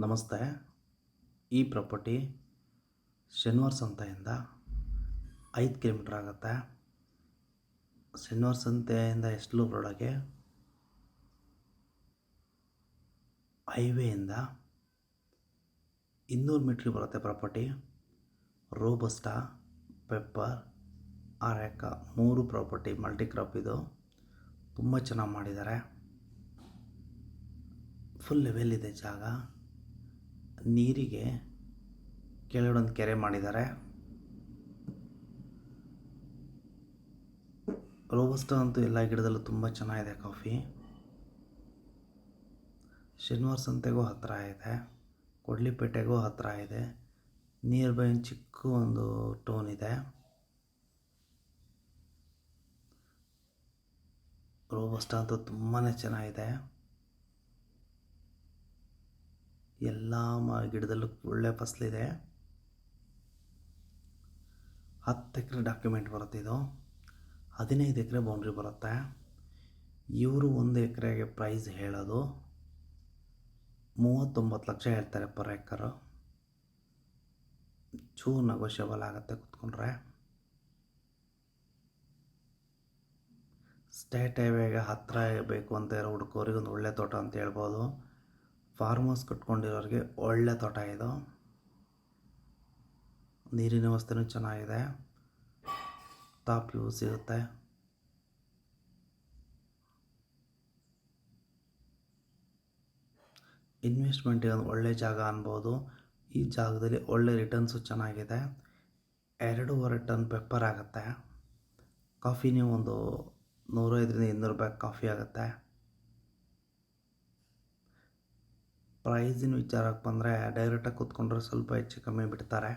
ನಮಸ್ತೆ. ಈ ಪ್ರಾಪರ್ಟಿ ಶನಿವಾರ ಸಂತೆಯಿಂದ 5 ಕಿಲೋಮೀಟರ್ ಆಗುತ್ತೆ. ಶನಿವಾರ ಸಂತೆಯಿಂದ ಎಸ್ಲೂರು ರೋಡಗೆ ಹೈವೇಯಿಂದ 200 ಮೀಟ್ರಿಗೆ ಬರುತ್ತೆ property. Robusta, pepper, areca 3 property multi crop. ಇದು ತುಂಬ ಚೆನ್ನಾಗಿ ಮಾಡಿದ್ದಾರೆ. ಫುಲ್ ಲೆವೆಲ್ ಇದೆ ಜಾಗ. ನೀರಿಗೆ ಕೆಳಗಡೆ ಒಂದು ಕೆರೆ ಮಾಡಿದ್ದಾರೆ. ರೋಬಸ್ಟಾ ಅಂತೂ ಎಲ್ಲ ಗಿಡದಲ್ಲೂ ತುಂಬ ಚೆನ್ನಾಗಿದೆ ಕಾಫಿ. ಶನಿವಾರ ಸಂತೆಗೂ ಹತ್ತಿರ ಇದೆ, ಕೊಡ್ಲಿಪೇಟೆಗೂ ಹತ್ತಿರ ಇದೆ. ನಿಯರ್ ಬೈ ಚಿಕ್ಕ ಒಂದು ಟೌನ್ ಇದೆ. ರೋಬಸ್ಟಾ ಅಂತೂ ತುಂಬಾ ಚೆನ್ನಾಗಿದೆ. ಎಲ್ಲ ಗಿಡದಲ್ಲೂ ಒಳ್ಳೆ ಫಸಲಿದೆ. 10 ಎಕರೆ ಡಾಕ್ಯುಮೆಂಟ್ ಬರುತ್ತೆ. ಇದು 15 ಎಕರೆ ಬೌಂಡ್ರಿ ಬರುತ್ತೆ. ಇವರು 1 ಎಕರೆಗೆ ಪ್ರೈಸ್ ಹೇಳೋದು 39 ಲಕ್ಷ ಹೇಳ್ತಾರೆ ಪರ್ ಎಕರು. ಚೂರು ನೆಗೋಷಿಯಬಲ್ ಆಗುತ್ತೆ ಕೂತ್ಕೊಂಡ್ರೆ. ಸ್ಟೇಟ್ ಹೈವೇಗೆ ಹತ್ತಿರ ಬೇಕು ಅಂತ ಇರೋ ಹುಡುಕೋರಿಗೆ ಒಂದು ಒಳ್ಳೆ ತೋಟ ಅಂತ ಹೇಳ್ಬೋದು. ಫಾರ್ಮ್ ಹೌಸ್ ಕಟ್ಕೊಂಡಿರೋರಿಗೆ ಒಳ್ಳೆ ತೋಟ ಇದು. ನೀರಿನ ವ್ಯವಸ್ಥೆನೂ ಚೆನ್ನಾಗಿದೆ. ಟಾಪ್ ವ್ಯೂ ಸಿಗುತ್ತೆ. ಇನ್ವೆಸ್ಟ್ಮೆಂಟಿಗೆ ಒಂದು ಒಳ್ಳೆ ಜಾಗ ಅನ್ಬೋದು. ಈ ಜಾಗದಲ್ಲಿ ಒಳ್ಳೆ ರಿಟರ್ನ್ಸು ಚೆನ್ನಾಗಿದೆ. 2.5 ಟನ್ ಪೆಪ್ಪರ್ ಆಗುತ್ತೆ. ಕಾಫಿ ನೀವು ಒಂದು 105ರಿಂದ 200 ಬ್ಯಾಗ್ ಕಾಫಿ ಆಗುತ್ತೆ. ಪ್ರೈಸಿನ ವಿಚಾರಕ್ಕೆ ಬಂದರೆ ಡೈರೆಕ್ಟಾಗಿ ಕೂತ್ಕೊಂಡ್ರೆ ಸ್ವಲ್ಪ ಹೆಚ್ಚು ಕಮ್ಮಿ ಬಿಡ್ತಾರೆ.